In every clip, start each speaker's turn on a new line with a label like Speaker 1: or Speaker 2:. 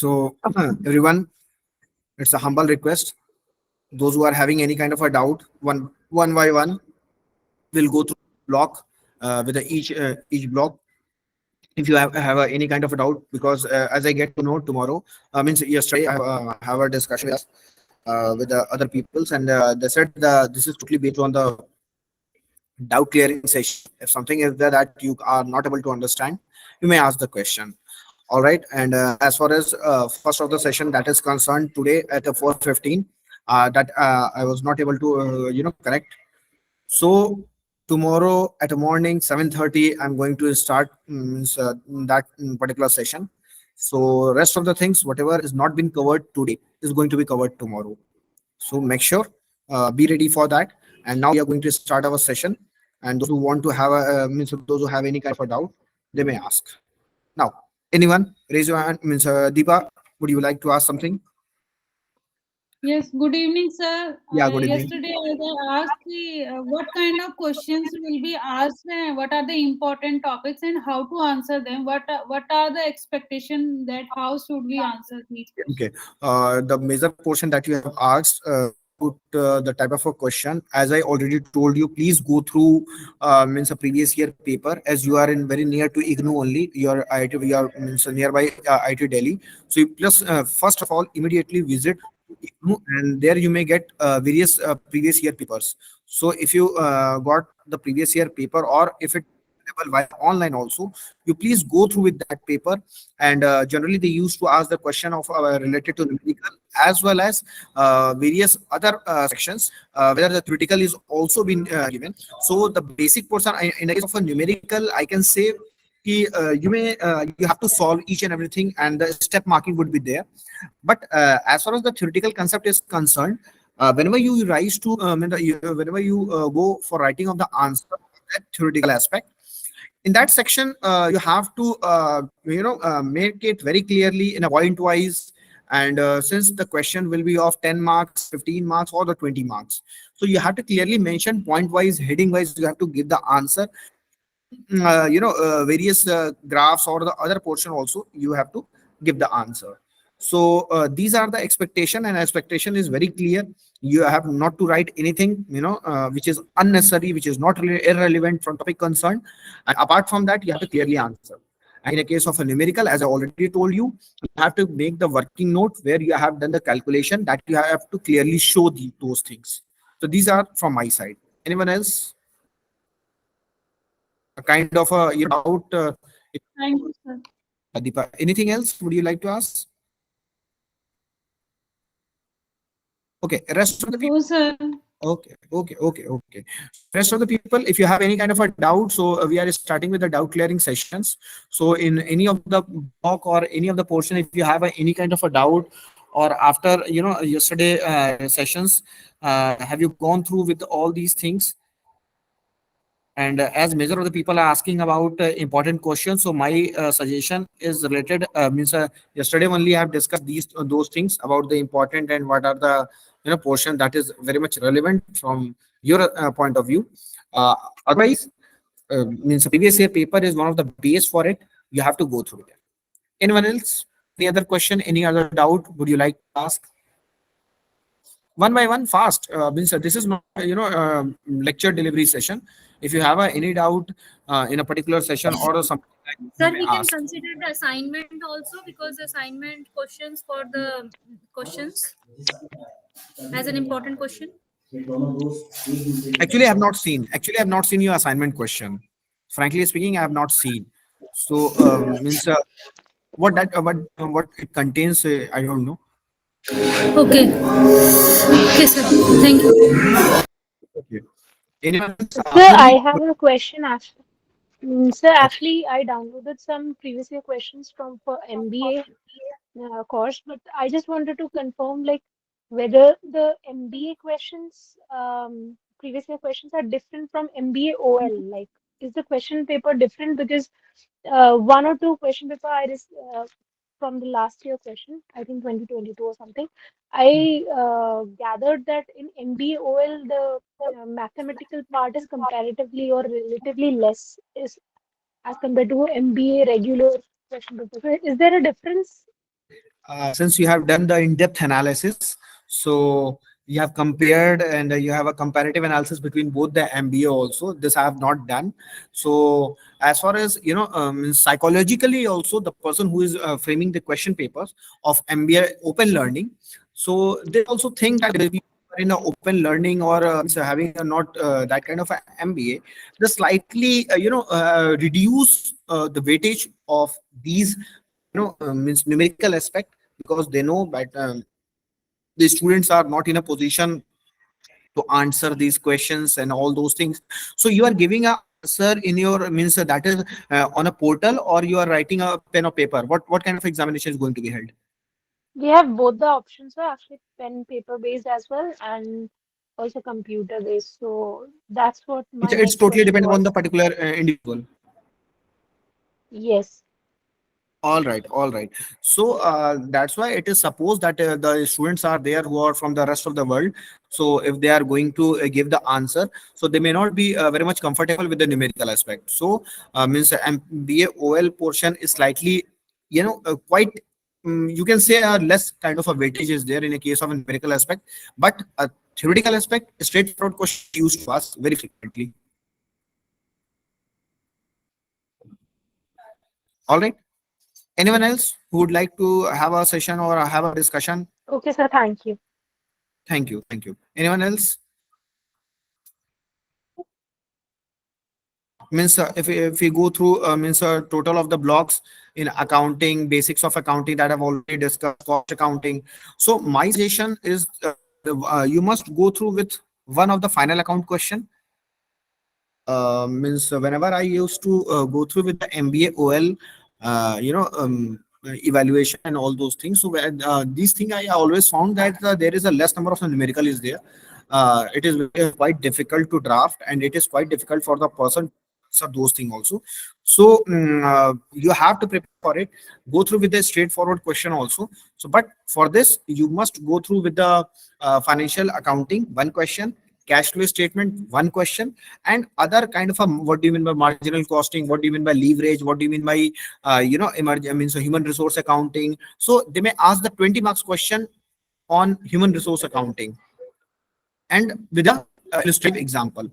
Speaker 1: So, everyone, it's a humble request. Those who are having any kind of a doubt, one by one, we'll go through block with each block. If you have any kind of a doubt, because as I get to know tomorrow, means yesterday, I have a discussion with us with the other peoples, and they said this is totally based on the doubt clearing session. If something is there that you are not able to understand, you may ask the question. All right. And as far as first of the session that is concerned, today at 4:15, that I was not able to connect. So tomorrow at the morning 7:30, I'm going to start that particular session. So rest of the things, whatever is not been covered today, is going to be covered tomorrow. So make sure, be ready for that. And now we are going to start our session. And those who want to have means those who have any kind of a doubt, they may ask. Now, anyone raise your hand? Means Deepa, would you like to ask something?
Speaker 2: Yes, good evening, sir.
Speaker 1: Yeah, good evening.
Speaker 2: Yesterday, as I asked what kind of questions will be asked, and what are the important topics, and how to answer them. What are the expectation that how should we answer these
Speaker 1: Okay.
Speaker 2: questions?
Speaker 1: The major portion that you have asked about the type of a question, as I already told you, please go through means a previous year paper, as you are in very near to IGNOU only. Your IIT, we are means nearby IIT Delhi. So you plus first of all, immediately visit IGNOU, and there you may get various previous year papers. So if you got the previous year paper, or if it available via online also, you please go through with that paper. And generally they used to ask the question of related to numerical, as well as various other sections, whether the theoretical is also been given. So the basic portion, in the case of a numerical, I can say you have to solve each and everything, and the step marking would be there. But as far as the theoretical concept is concerned, whenever you rise to whenever you go for writing of the answer, that theoretical aspect, in that section you have to make it very clearly in a point wise. And since the question will be of 10 marks, 15 marks, or the 20 marks, so you have to clearly mention point wise, heading wise, you have to give the answer. Various graphs or the other portion also you have to give the answer. So these are the expectation, and expectation is very clear. You have not to write anything which is unnecessary, which is not really irrelevant from topic concerned. And apart from that, you have to clearly answer. And in a case of a numerical, as I already told you, you have to make the working note where you have done the calculation, that you have to clearly show those things. So these are from my side. Anyone else? A kind of a doubt,
Speaker 2: Thank you, sir.
Speaker 1: Deepa. Anything else would you like to ask? Okay, rest of the people.
Speaker 2: No, sir.
Speaker 1: Okay. Rest of the people, if you have any kind of a doubt, so we are starting with the doubt clearing sessions. So in any of the block or any of the portion, if you have any kind of a doubt, or after yesterday sessions, have you gone through with all these things? And as major of the people are asking about important questions, so my suggestion is related, means yesterday only I have discussed those things about the important and what are the portion that is very much relevant from your point of view. Otherwise, means previous year paper is one of the base for it. You have to go through it. Anyone else? Any other question? Any other doubt? Would you like to ask? One by one, fast. Means this is not lecture delivery session. If you have any doubt in a particular session or something, like, you
Speaker 3: Sir,
Speaker 1: may
Speaker 3: we can
Speaker 1: ask.
Speaker 3: consider the assignment also, because assignment questions for the questions as an important question.
Speaker 1: Actually, I have not seen. Actually, I have not seen your assignment question. Frankly speaking, I have not seen. So means what it contains, I don't know.
Speaker 3: Okay. Okay, sir. Thank you.
Speaker 1: Okay. Anyone else?
Speaker 4: Sir,
Speaker 1: Purvi?
Speaker 4: I have a question actually. Sir, actually, I downloaded some previous year questions from for MBA course, but I just wanted to confirm like whether the MBA questions, previous year questions are different from MBAOL. Like, is the question paper different? Because one or two question paper from the last year question, I think 2022 or something. I gathered that in MBAOL the mathematical part is comparatively or relatively less is as compared to MBA regular question paper. So is there a difference?
Speaker 1: since you have done the in-depth analysis, so you have compared and you have a comparative analysis between both the MBA also. This I have not done. So as far as psychologically also, the person who is framing the question papers of MBA open learning, so they also think that if you are in a open learning or so having a not that kind of a MBA, they slightly reduce the weightage of these means numerical aspect, because they know that the students are not in a position to answer these questions and all those things. So you are giving a answer in your means that is on a portal, or you are writing a pen or paper. What kind of examination is going to be held?
Speaker 4: We have both the options, sir, actually pen paper based as well and also computer based. So that's what my
Speaker 1: It's
Speaker 4: next
Speaker 1: totally
Speaker 4: question
Speaker 1: dependent on the
Speaker 4: was.
Speaker 1: particular individual.
Speaker 4: Yes.
Speaker 1: All right, all right. So that's why it is supposed that the students are there who are from the rest of the world. So if they are going to give the answer, so they may not be very much comfortable with the numerical aspect. So means MBAOL portion is slightly, quite. You can say a less kind of a weightage is there in a case of a numerical aspect, but a theoretical aspect, a straightforward question is used to us very frequently. All right. Anyone else who would like to have a session or have a discussion?
Speaker 4: Okay, sir, thank you.
Speaker 1: Thank you. Thank you. Anyone else? Means if we go through means total of the blocks in accounting, basics of accounting that I've already discussed, cost accounting. So my suggestion is you must go through with one of the final account question. Means whenever I used to go through with the MBA OL, evaluation and all those things. So these things I always found that there is a less number of numerical is there. It is quite difficult to draft, and it is quite difficult for the person to answer those things also. So you have to prepare for it. Go through with a straightforward question also. So, but for this, you must go through with the financial accounting one question, cash flow statement one question, and other kind of a what do you mean by marginal costing, what do you mean by leverage, what do you mean by I mean so human resource accounting. So they may ask the 20 marks question on human resource accounting, and with a illustrative example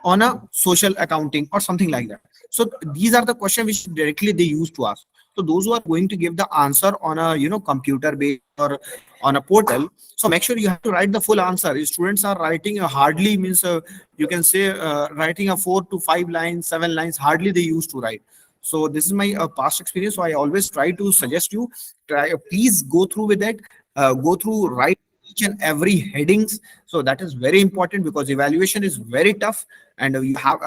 Speaker 1: on a social accounting or something like that. So these are the questions which directly they use to ask. So those who are going to give the answer on a computer based or on a portal, so make sure you have to write the full answer. If students are writing a hardly means you can say writing a 4 to 5 lines, 7 lines, hardly they used to write. So this is my past experience. So I always try to suggest you try please go through with it, go through, write each and every headings. So that is very important because evaluation is very tough, and you have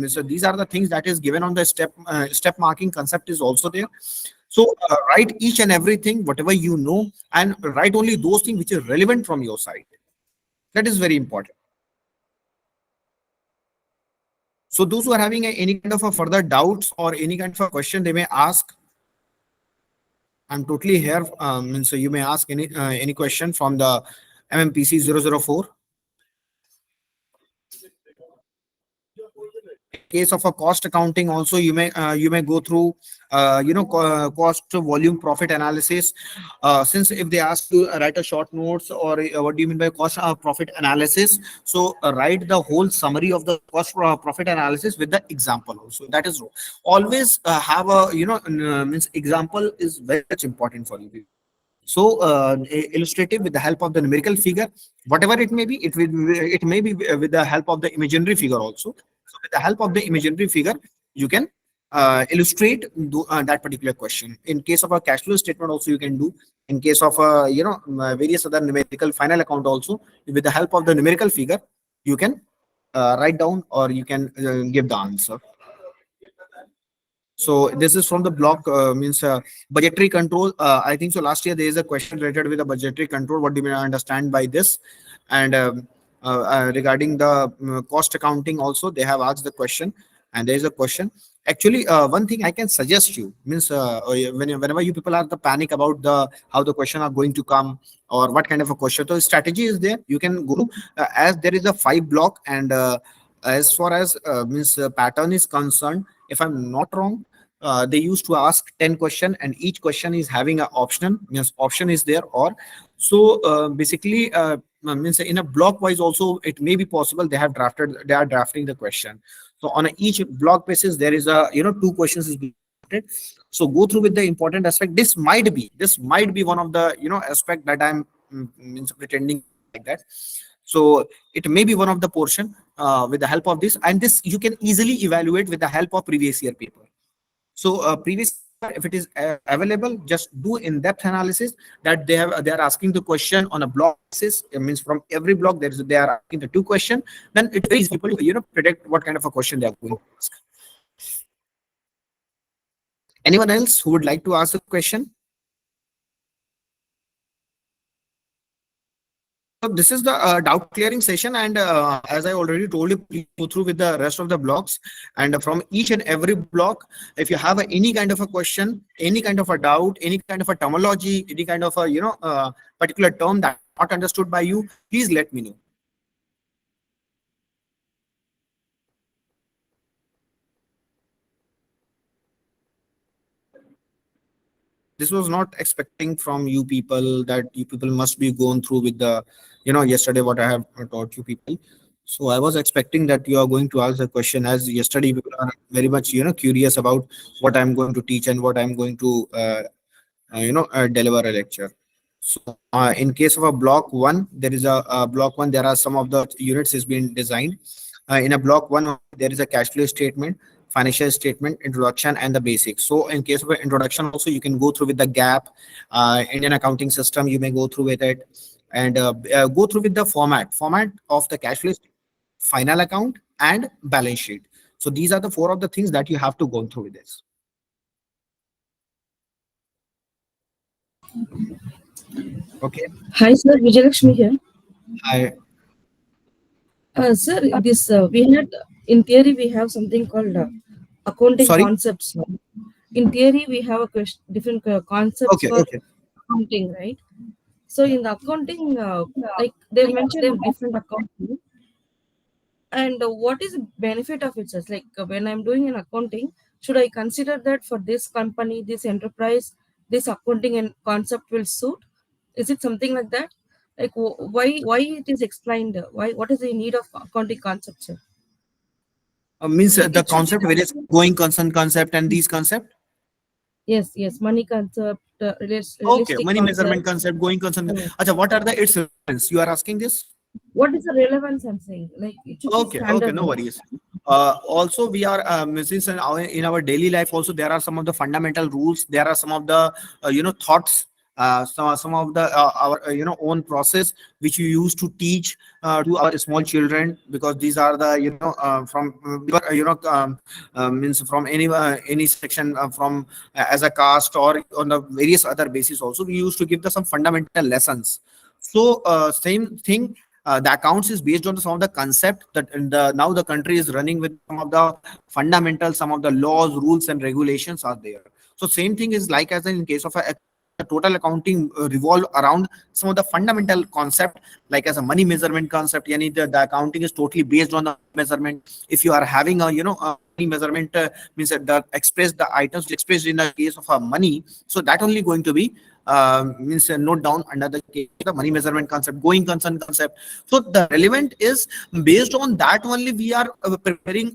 Speaker 1: so these are the things that is given on the step marking concept is also there. So write each and everything whatever you know, and write only those things which is relevant from your side. That is very important. So those who are having any kind of a further doubts or any kind of a question, they may ask. I'm totally here. So you may ask any question from the MMPC 004. In case of a cost accounting also, you may go through cost volume profit analysis. Since if they ask you write a short notes or what do you mean by cost profit analysis, so write the whole summary of the cost profit analysis with the example also. That is always have a means example is very much important for you. So illustrative with the help of the numerical figure, whatever it may be, it may be with the help of the imaginary figure also. So with the help of the imaginary figure, you can illustrate that particular question. In case of a cash flow statement, also you can do. In case of various other numerical final account also, with the help of the numerical figure, you can write down or you can give the answer. So this is from the block means budgetary control. I think so. Last year there is a question related with the budgetary control. What do you understand by this? And regarding the cost accounting, also they have asked the question, and there is a question. Actually, one thing I can suggest you means whenever you people are the panic about the how the question are going to come or what kind of a question. So strategy is there. You can go as there is a 5 block, and as far as means pattern is concerned, if I'm not wrong, they used to ask 10 question, and each question is having an option, means option is there. Or so basically means in a block wise also it may be possible they are drafting the question. So on a each block basis there is a two questions is being drafted. So go through with the important aspect. This might be one of the aspect that I'm means pretending like that. So it may be one of the portion with the help of this, and this you can easily evaluate with the help of previous year paper. So previous paper, if it is available, just do in-depth analysis that they are asking the question on a block basis. It means from every block they are asking the two question. Then it's very easy for people to predict what kind of a question they are going to ask. Anyone else who would like to ask the question? So this is the doubt clearing session, and as I already told you, please go through with the rest of the blocks. And from each and every block, if you have any kind of a question, any kind of a doubt, any kind of a terminology, any kind of a particular term that not understood by you, please let me know. This was not expecting from you people that you people must be going through with the yesterday what I have taught you people. So I was expecting that you are going to ask the question, as yesterday people are very much curious about what I'm going to teach and what I'm going to deliver a lecture. So in case of a block one, there is a block one, there are some of the units is being designed. In a block one, there is a cash flow statement, financial statement, introduction, and the basics. So in case of an introduction, also you can go through with the gap, Indian accounting system. You may go through with it, and go through with the format of the cash flow, final account, and balance sheet. So these are the four of the things that you have to go through with this. Okay.
Speaker 5: Hi, sir. Vijayalakshmi here.
Speaker 1: I
Speaker 5: Sir, this we had in theory we have something called accounting
Speaker 1: Sorry?
Speaker 5: concepts. No? In theory, we have a different concepts
Speaker 1: Okay,
Speaker 5: for
Speaker 1: okay.
Speaker 5: accounting, right? So in the accounting, like they mentioned different accounting, and what is the benefit of it? Sir? Like when I'm doing an accounting, should I consider that for this company, this enterprise, this accounting and concept will suit? Is it something like that? Like why it is explained? Why what is the need of accounting concepts? Sir?
Speaker 1: Means the
Speaker 5: It should
Speaker 1: concept, various going concern concept and these concept.
Speaker 5: yes, money concept,
Speaker 1: Okay,
Speaker 5: realistic
Speaker 1: money measurement
Speaker 5: concept.
Speaker 1: concept, going concern.
Speaker 5: uh,
Speaker 1: Acha, what are the its relevance? You are asking this?
Speaker 5: what is the relevance? I'm saying like it should be
Speaker 1: Okay, okay,
Speaker 5: standard.
Speaker 1: no
Speaker 5: No?
Speaker 1: worries. Also, we are since in our daily life also there are some of the fundamental rules. There are some of the thoughts. Some of the our own process which we used to teach to our small children, because these are the from means from any section from as a caste or on the various other basis also we used to give the some fundamental lessons. So same thing, the accounts is based on some of the concept that in the now the country is running with some of the fundamentals, some of the laws, rules, and regulations are there. So same thing is like as in case of a total accounting revolve around some of the fundamental concept, like as a money measurement concept. Yani the accounting is totally based on the measurement. If you are having a money measurement means that the express the items expressed in the case of a money, so that only going to be means note down under the case of the money measurement concept, going concern concept. So the relevant is based on that only we are preparing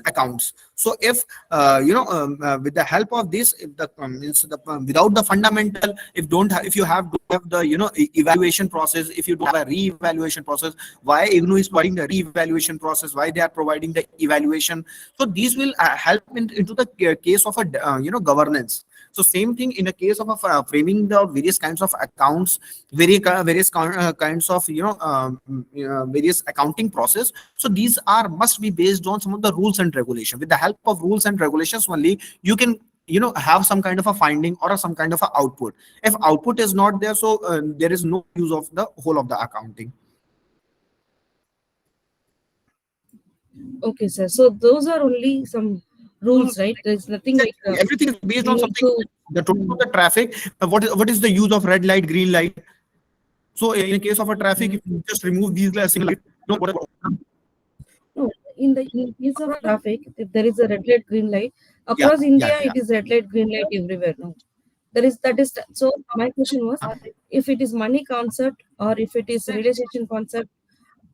Speaker 1: accounts. So if with the help of this, if the means the without the fundamental, if you don't have the evaluation process, if you don't have a re-evaluation process, why IGNOU is providing the re-evaluation process, why they are providing the evaluation. So these will help into the case of a governance. So same thing in the case of framing the various kinds of accounts, various kinds of various accounting process. So these are must be based on some of the rules and regulation. With the help of rules and regulations only, you can have some kind of a finding or some kind of a output. If output is not there, so there is no use of the whole of the accounting.
Speaker 5: Okay, sir. So those are only some rules, right? There's nothing like
Speaker 1: Everything is based
Speaker 5: we
Speaker 1: on
Speaker 5: need
Speaker 1: something.
Speaker 5: to.
Speaker 1: The total of the traffic. What is the use of red light, green light? So in case of a traffic, if you just remove these single light,
Speaker 5: No, in case of traffic, if there is a red light, green light
Speaker 1: Yeah,
Speaker 5: across
Speaker 1: yeah,
Speaker 5: India,
Speaker 1: yeah.
Speaker 5: it is red light, green light everywhere now. There is that is so. My question was, if it is money concept or if it is realization concept,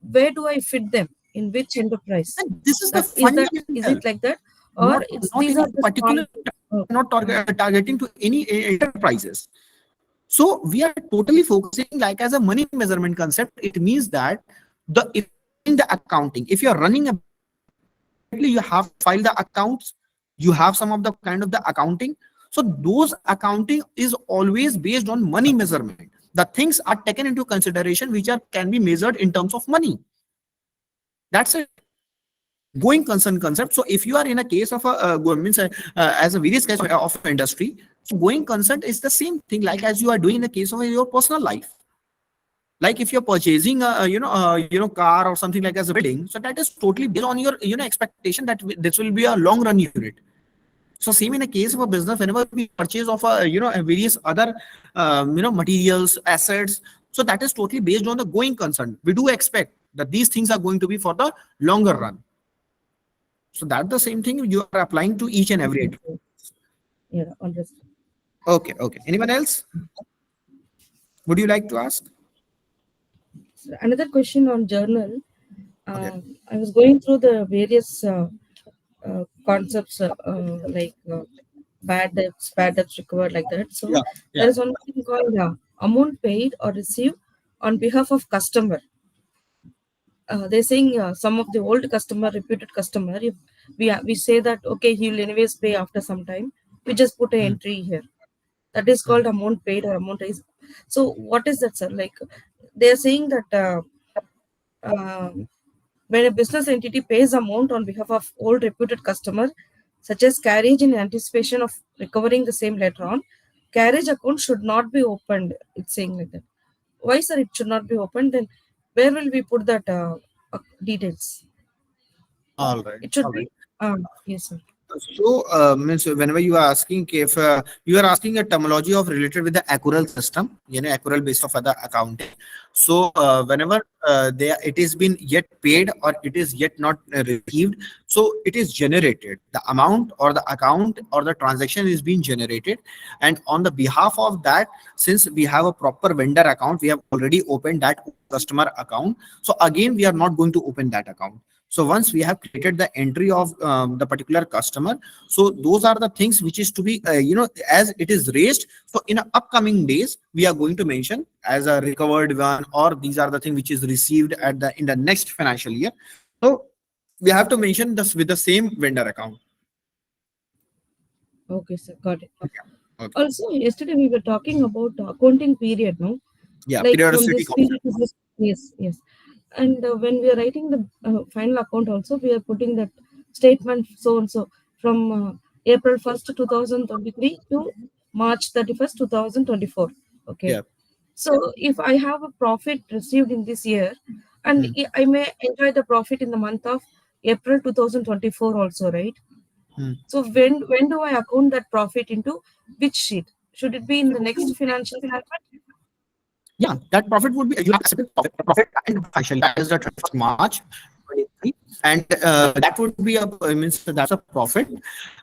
Speaker 5: where do I fit them in which enterprise?
Speaker 1: And this is the
Speaker 5: That is
Speaker 1: fundamental,
Speaker 5: it like that, or
Speaker 1: not
Speaker 5: it's
Speaker 1: not
Speaker 5: these
Speaker 1: any
Speaker 5: are the
Speaker 1: particular,
Speaker 5: small. Oh,
Speaker 1: not targeting to any enterprises. So we are totally focusing like as a money measurement concept. It means that if in the accounting, if you are running a business, definitely you have to file the accounts. You have some of the kind of the accounting. So those accounting is always based on money measurement. The things are taken into consideration which are can be measured in terms of money. That's it. Going concern concept. So if you are in a case of a means as a various case of industry, so going concern is the same thing like as you are doing in the case of your personal life. Like if you're purchasing a car or something like as a building, so that is totally based on your expectation that this will be a long run unit. So same in a case of a business, whenever we purchase of a a various other materials, assets, so that is totally based on the going concern. We do expect that these things are going to be for the longer run. So that's the same thing you are applying to each and every.
Speaker 5: yeah, understood.
Speaker 1: Okay, okay. Anyone else? Would you like to ask?
Speaker 5: So another question on journal.
Speaker 1: Okay.
Speaker 5: I was going through the various concepts like bad debts recovered like that. So
Speaker 1: Yeah,
Speaker 5: there
Speaker 1: yeah.
Speaker 5: is one thing called amount paid or received on behalf of customer. They're saying some of the old customer, reputed customer, if we say that okay, he will anyways pay after some time, we just put an
Speaker 1: Hmm,
Speaker 5: entry here. That is
Speaker 1: hmm.
Speaker 5: called amount paid or amount is. So what is that, sir? Like they're saying that um, when a business entity pays amount on behalf of old reputed customer, such as carriage in anticipation of recovering the same later on, carriage account should not be opened. It's saying like that. Why, sir, it should not be opened? Then where will we put that details?
Speaker 1: All right.
Speaker 5: It should be. Yes, sir.
Speaker 1: So, means whenever you are asking if you are asking a terminology of related with the accrual system, accrual based of other accounting. So, whenever it is been yet paid or it is yet not received, so it is generated. The amount or the account or the transaction is being generated, and on the behalf of that, since we have a proper vendor account, we have already opened that customer account. So again, we are not going to open that account. So once we have created the entry of the particular customer, so those are the things which is to be, as it is raised. So in upcoming days, we are going to mention as a recovered one, or these are the things which is received at the in the next financial year. So we have to mention this with the same vendor account.
Speaker 5: Okay, sir. Got it.
Speaker 1: Okay.
Speaker 5: Also, yesterday we were talking about accounting period, no?
Speaker 1: Yeah,
Speaker 5: Like from
Speaker 1: periodicity
Speaker 5: this period
Speaker 1: concept.
Speaker 5: to this. Yes, yes. And when we are writing the final account, also we are putting that statement so and so from April 1st, 2023 to March 31st, 2024. Okay.
Speaker 1: Yeah.
Speaker 5: So if I have a profit received in this year, and
Speaker 1: Hmm.
Speaker 5: I may enjoy the profit in the month of April 2024 also, right?
Speaker 1: Hmm.
Speaker 5: So when do I account that profit into which sheet? Should it be in the next financial statement?
Speaker 1: Yeah, that profit would be you have accepted profit and financial. That is the 31st March 23, and that would be a means that's a profit,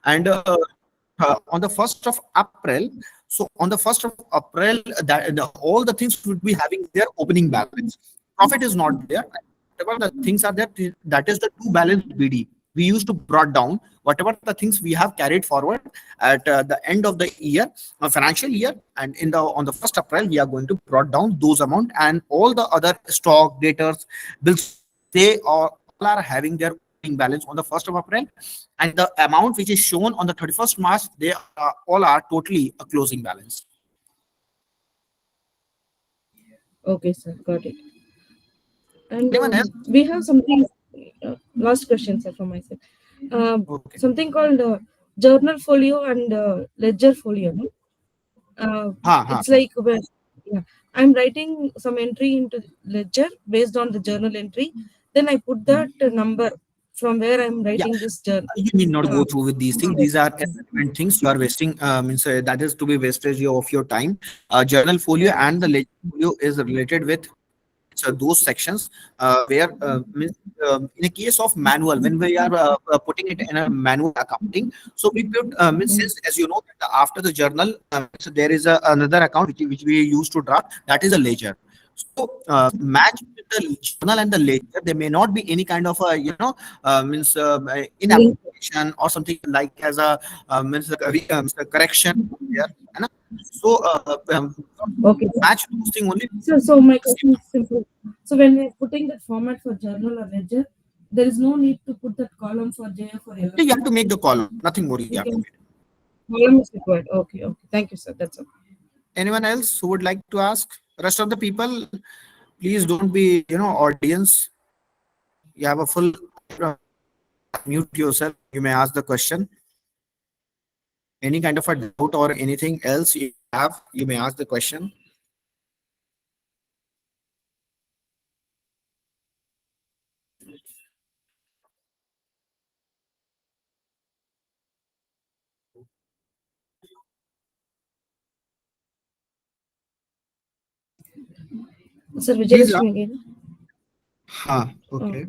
Speaker 1: and on the 1st of April. So on the 1st of April, that all the things would be having their opening balance. Profit is not there. Whatever the things are there, that is the two balanced BD. We used to brought down whatever the things we have carried forward at the end of the year, financial year, and in the on the 1st April, we are going to brought down those amount and all the other stock debtors bills. They all are having their opening balance on the 1st of April, and the amount which is shown on the 31st March, they all are totally a closing balance.
Speaker 5: Okay, sir, got it. And
Speaker 1: Anyone else?
Speaker 5: we have something. Last question, sir, from my side.
Speaker 1: Okay.
Speaker 5: Something called journal folio and ledger folio. No?
Speaker 1: Ha, ha,
Speaker 5: It's like where, yeah, I'm writing some entry into ledger based on the journal entry. Then I put that number from where I'm
Speaker 1: yeah.
Speaker 5: writing this journal.
Speaker 1: You need not go through with these things.
Speaker 5: Yes.
Speaker 1: These are irrelevant things. You are wasting. Means that is to be wastage of your time. Journal folio and the ledger folio is related with those sections where means, in a case of manual, when we are putting it in a manual accounting, so we put since as you know that after the journal, so there is another account which we use to draft, that is a ledger. So match with the journal and the ledger, there may not be any kind of a means in
Speaker 5: Link.
Speaker 1: application or something like as a means a correction here. है ना? So
Speaker 5: Okay.
Speaker 1: match those thing only.
Speaker 5: So my question is simple. So when we're putting that format for journal or ledger, there is no need to put that column for JF or LF.
Speaker 1: You have to make the column, nothing more. You
Speaker 5: We
Speaker 1: have to
Speaker 5: can,
Speaker 1: make.
Speaker 5: column is required. Okay. Thank you, sir. That's all.
Speaker 1: Anyone else who would like to ask? Rest of the people, please don't be audience. You have a full mute yourself. You may ask the question. Any kind of a doubt or anything else you have, you may ask the question.
Speaker 5: Sir,
Speaker 1: Please,
Speaker 5: Vijayalakshmi again.
Speaker 1: okay.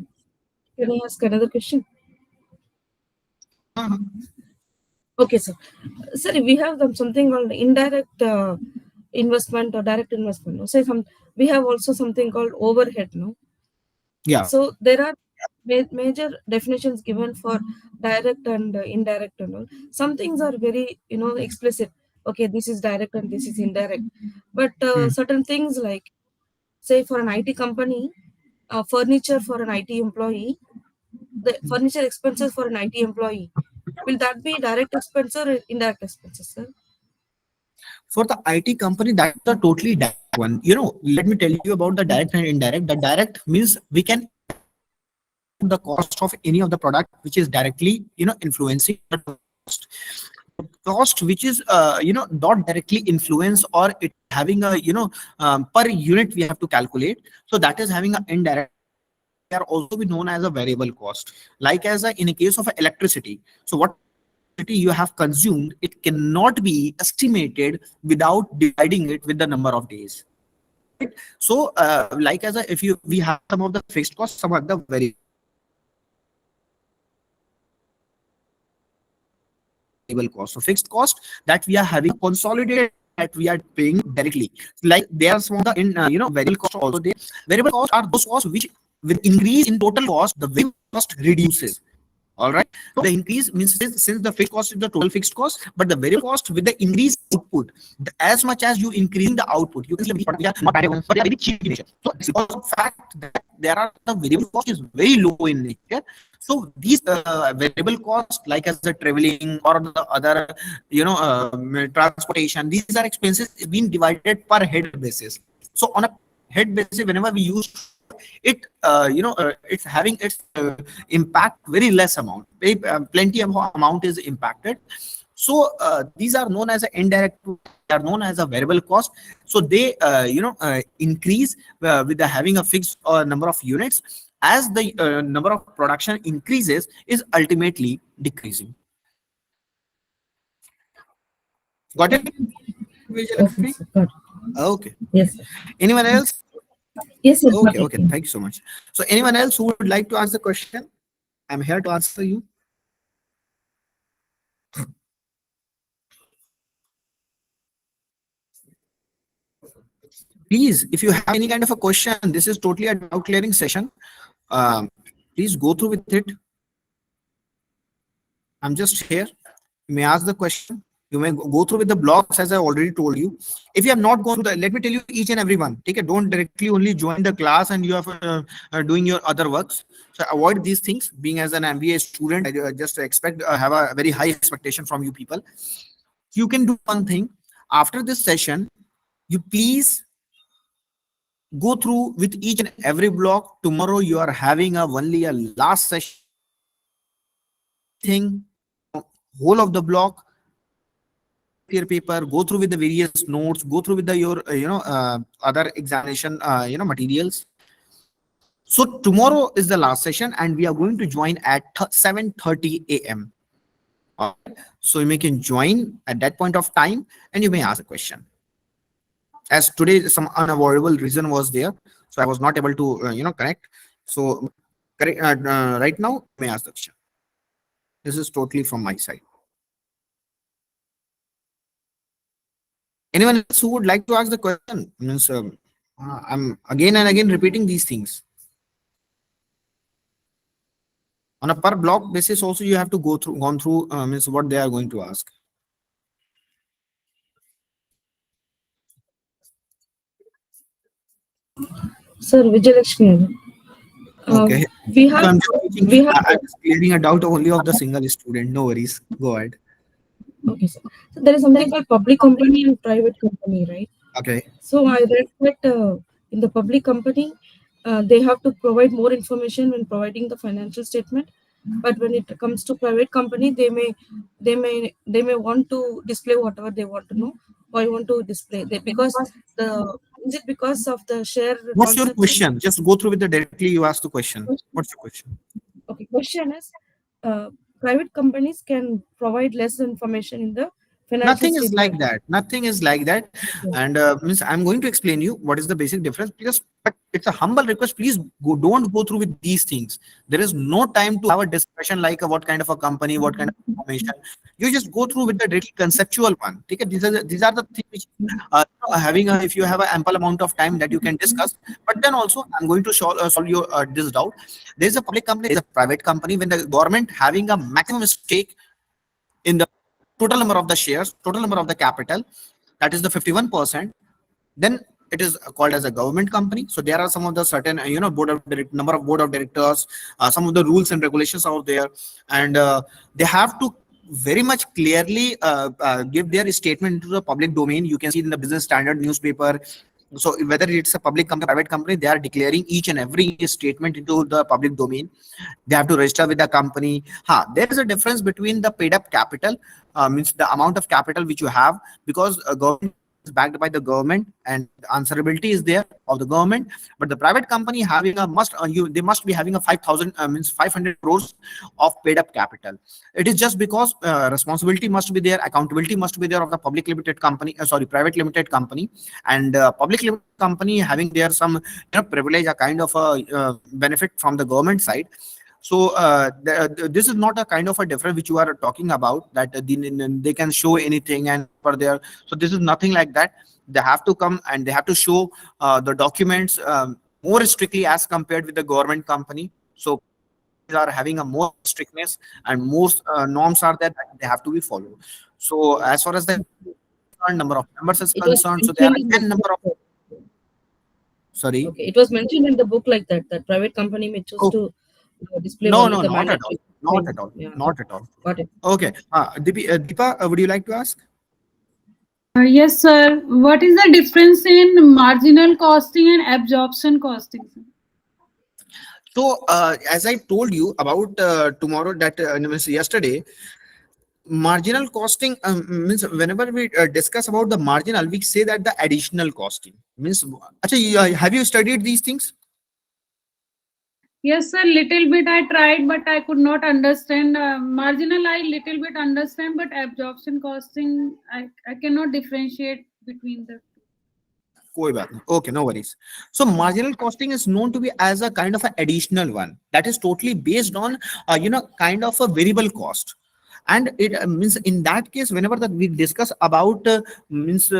Speaker 5: Can I ask another question?
Speaker 1: Uh-huh.
Speaker 5: Okay, sir. Sir, we have something called indirect investment or direct investment. No? Say we have also something called overhead. No.
Speaker 1: Yeah.
Speaker 5: So there are major definitions given for direct and indirect and all. Some things are very explicit. Okay, this is direct and this is indirect. But certain things like, say, for an IT company, furniture for an IT employee, the furniture expenses for an IT employee, will that be direct expense or indirect expenses, sir?
Speaker 1: For the IT company, that's a totally direct one. Let me tell you about the direct and indirect. The direct means we can the cost of any of the product which is directly influencing the cost. Cost which is not directly influence or it having a per unit we have to calculate. So that is having an indirect. They are also be known as a variable cost. Like in a case of electricity. So what you have consumed, it cannot be estimated without dividing it with the number of days. Right? So like if we have some of the fixed costs, some of the variable cost. So fixed cost that we are having consolidated that we are paying directly. Like there are some of the variable cost also there. Variable costs are those costs which with increase in total cost, the variable cost reduces. All right. So the increase means since the fixed cost is the total fixed cost, but the variable cost with the increased output, as much as you increasing the output, you can see but they are very cheap in nature. So it's because of the fact that there are the variable cost is very low in nature. So these variable costs, like as the traveling or the other, transportation, these are expenses being divided per head basis. So on a head basis, whenever we use it, it's having its impact very less amount. Plenty of amount is impacted. So these are known as an indirect. They are known as a variable cost. So they increase with the having a fixed number of units as the number of production increases is ultimately decreasing. Got it?
Speaker 5: Okay, sir. Got it.
Speaker 1: Okay.
Speaker 5: Yes, sir.
Speaker 1: Anyone else?
Speaker 5: Yes, sir.
Speaker 1: Okay. Okay. Thank you so much. So anyone else who would like to ask the question? I'm here to answer you. Please, if you have any kind of a question, this is totally a doubt clearing session. Please go through with it. I'm just here. You may ask the question. You may go through with the blogs as I already told you. If you have not gone through let me tell you each and every one. Take it. Don't directly only join the class and you are doing your other works. So avoid these things. Being as an MBA student, I just expect have a very high expectation from you people. You can do one thing. After this session, you please go through with each and every block. Tomorrow you are having only a last session thing, whole of the block, your paper, go through with the various notes, go through with the your other examination materials. So tomorrow is the last session and we are going to join at 7:30 a.m. So you can join at that point of time and you may ask a question. As today some unavoidable reason was there, so I was not able to connect. So correct, right now you may ask the question. This is totally from my side. Anyone else who would like to ask the question? Means I'm again and again repeating these things. On a per block basis, also you have to gone through means what they are going to ask.
Speaker 5: Sir, Vijayalakshmi.
Speaker 1: Okay.
Speaker 5: We have
Speaker 1: I'm
Speaker 5: we have
Speaker 1: I'm just clearing a doubt only of the single student. No worries. Go ahead.
Speaker 5: okay, sir. So there is something called public company and private company, right?
Speaker 1: Okay.
Speaker 5: So I read that in the public company, they have to provide more information when providing the financial statement. But when it comes to private company, they may want to display whatever they want to know or want to display. Because the is it because of the share
Speaker 1: What's your
Speaker 5: transaction?
Speaker 1: question? Just go through with the directly you ask the question. What's your question?
Speaker 5: Okay, question is, private companies can provide less information in the financial
Speaker 1: Nothing is like
Speaker 5: statement.
Speaker 1: that. Nothing is like that.
Speaker 5: Okay.
Speaker 1: And means I'm going to explain you what is the basic difference. Because but it's a humble request. Please don't go through with these things. There is no time to have a discussion like what kind of a company, what kind of information. You just go through with the really conceptual one. Okay, these are the things which having if you have an ample amount of time that you can discuss. But then also I'm going to solve your this doubt. There is a public company, there is a private company. When the government having a maximum stake in the total number of the shares, total number of the capital, that is the 51%, then it is called as a government company. So there are some of the certain, number of board of directors, some of the rules and regulations out there, and they have to very much clearly give their statement into the public domain. You can see in the Business Standard newspaper. So whether it's a public company, private company, they are declaring each and every statement into the public domain. They have to register with the company. There is a difference between the paid up capital, means the amount of capital which you have, because government is backed by the government and answerability is there of the government. But the private company having a they must be having a 5,000 means 500 crores of paid up capital. It is just because responsibility must be there, accountability must be there of the public limited company, private limited company, and public limited company having there some privilege, a kind of a benefit from the government side. So this is not a kind of a difference which you are talking about, that they can show anything and for their. So this is nothing like that. They have to come and they have to show the documents more strictly as compared with the government company. So they are having a more strictness and most norms are there that they have to be followed. So as far as the number of members is
Speaker 5: It was
Speaker 1: concerned, so there are
Speaker 5: mentioned in
Speaker 1: 10
Speaker 5: the
Speaker 1: number of.
Speaker 5: book.
Speaker 1: Sorry.
Speaker 5: Okay, it was mentioned in the book like that private company may choose
Speaker 1: Oh,
Speaker 5: to display
Speaker 1: no,
Speaker 5: only
Speaker 1: no,
Speaker 5: the
Speaker 1: not at all.
Speaker 5: mandatory.
Speaker 1: Not at all.
Speaker 5: Yeah,
Speaker 1: Not at all.
Speaker 5: got it.
Speaker 1: Okay. Deepa, would you like to ask?
Speaker 2: Yes, sir. What is the difference in marginal costing and absorption costing, sir?
Speaker 1: So, as I told you about tomorrow, that means yesterday, marginal costing means whenever we discuss about the marginal, we say that the additional costing means. Actually, have you studied these things?
Speaker 2: Yes, sir. Little bit I tried, but I could not understand. Marginal I little bit understand, but absorption costing I cannot differentiate between the two.
Speaker 1: कोई बात नहीं. Okay, no worries. So marginal costing is known to be as a kind of an additional one that is totally based on kind of a variable cost. And it means in that case, whenever that we discuss about means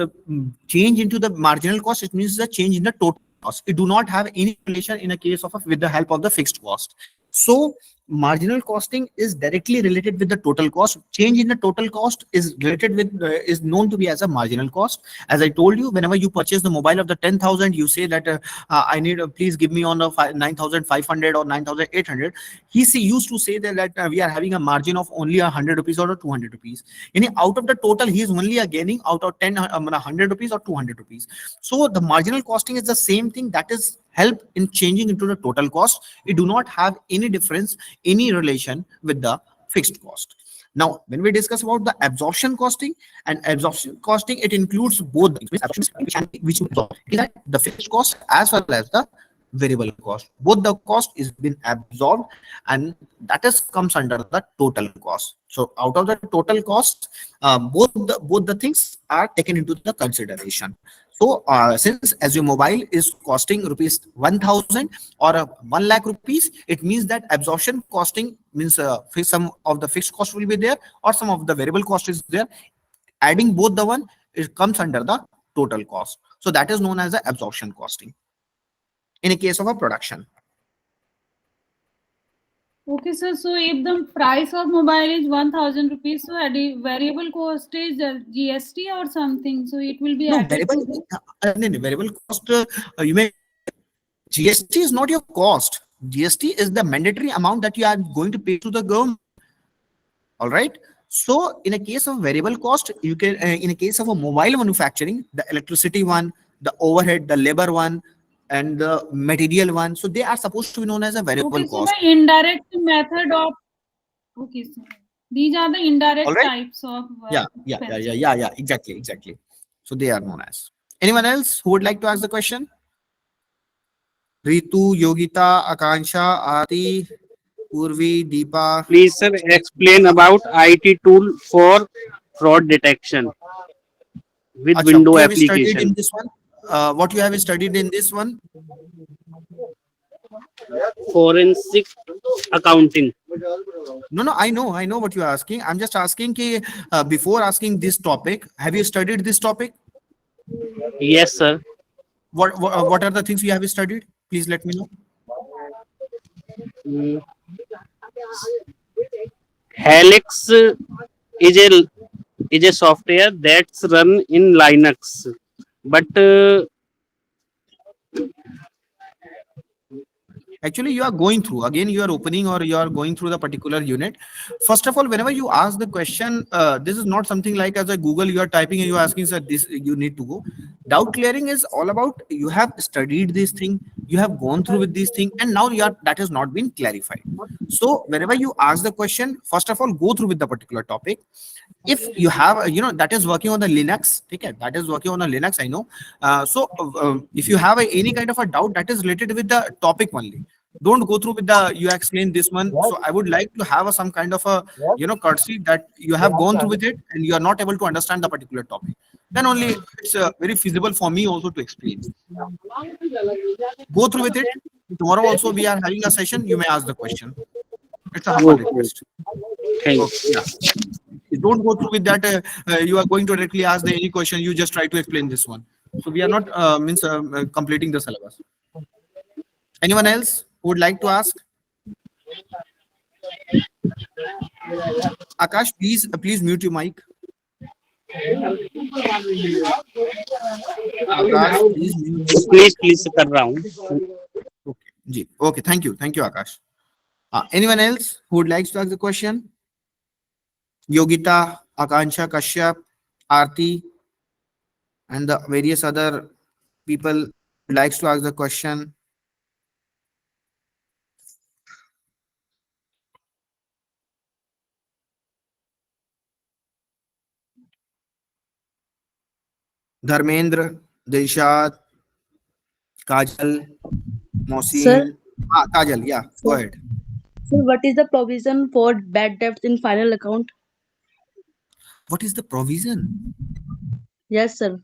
Speaker 1: change into the marginal cost, it means the change in the total cost. It do not have any relation in a case of with the help of the fixed cost. So marginal costing is directly related with the total cost. Change in the total cost is related with is known to be as a marginal cost. As I told you, whenever you purchase the mobile of the 10,000, you say that I need please give me on the 9,500 or 9,800. Used to say that we are having a margin of only 100 rupees or 200 rupees. Out of the total, he is only gaining out of 100 rupees or 200 rupees. So the marginal costing is the same thing, that is help in changing into the total cost. It do not have any difference, any relation with the fixed cost. Now, when we discuss about the absorption costing, it includes both things, which you absorb, is that the fixed cost as well as the variable cost. Both the cost is been absorbed, and that is comes under the total cost. So out of the total cost, both the things are taken into the consideration. So since as your mobile is costing rupees 1,000 or 1 lakh rupees, it means that absorption costing means some of the fixed cost will be there, or some of the variable cost is there. Adding both the one, it comes under the total cost. So that is known as the absorption costing in a case of a production.
Speaker 2: Okay, sir. So if the price of mobile is 1,000 rupees, so variable cost is GST or something. So it will be
Speaker 1: No,
Speaker 2: added
Speaker 1: variable,
Speaker 2: to the.
Speaker 1: no, variable cost, you may, GST is not your cost. GST is the mandatory amount that you are going to pay to the government. All right. So in a case of variable cost, you can, in a case of a mobile manufacturing, the electricity one, the overhead, the labor one, and the material one. So they are supposed to be known as a variable
Speaker 2: Okay, so
Speaker 1: cost.
Speaker 2: the indirect method of. Okay, sir. These are the
Speaker 1: All
Speaker 2: indirect
Speaker 1: right.
Speaker 2: types of expenses.
Speaker 1: Yeah. Exactly. So they are known as. Anyone else who would like to ask the question? Ritu, Yogita, Akansha, Aarti, Purvi, Deepa.
Speaker 6: Please, sir, explain about IT tool for fraud detection with
Speaker 1: Acha, what
Speaker 6: window
Speaker 1: you have studied
Speaker 6: application.
Speaker 1: in this one? What you have studied in this one?
Speaker 6: Forensic accounting.
Speaker 1: No, I know what you are asking. I'm just asking ki, before asking this topic, have you studied this topic?
Speaker 6: Yes, sir.
Speaker 1: What are the things you have studied? Please let me know.
Speaker 6: Mm, Helix is a software that's run in Linux, but
Speaker 1: Actually, you are going through again, you are opening or you are going through the particular unit. First of all, whenever you ask the question, this is not something like as a Google, you are typing and you are asking, sir, this you need to go. Doubt clearing is all about you have studied this thing, you have gone through with this thing, and now you are that has not been clarified. So whenever you ask the question, first of all, go through with the particular topic. If you have that is working on the Linux, okay, that is working on a Linux, I know. If you have any kind of a doubt that is related with the topic only, don't go through with the you explain this one. So I would like to have some kind of a courtesy that you have gone through with it and you are not able to understand the particular topic, then only it's very feasible for me also to explain. Go through with it. Tomorrow also we are having a session, you may ask the question. It's a humble
Speaker 6: okay.
Speaker 1: request. Okay,
Speaker 6: Thanks.
Speaker 1: yeah. You don't go through with that. You are going to directly ask the any question. You just try to explain this one. So we are not completing the syllabus. Anyone else who would like to ask? Akash, please mute your mic. Akash, please mute your mic.
Speaker 6: Please कर रहा हूँ.
Speaker 1: Okay, ji. Okay. Thank you, Akash. Anyone else who would like to ask the question? Yogita, Akansha, Kashyap, Aarti, and the various other people who likes to ask the question. Dharmendra, Dilshad, Kajal,
Speaker 5: Sir,
Speaker 1: Mohsin. Kajal, yeah, go
Speaker 5: sir,
Speaker 1: ahead.
Speaker 5: sir, what is the provision for bad debts in final account?
Speaker 1: What is the provision?
Speaker 5: Yes, sir.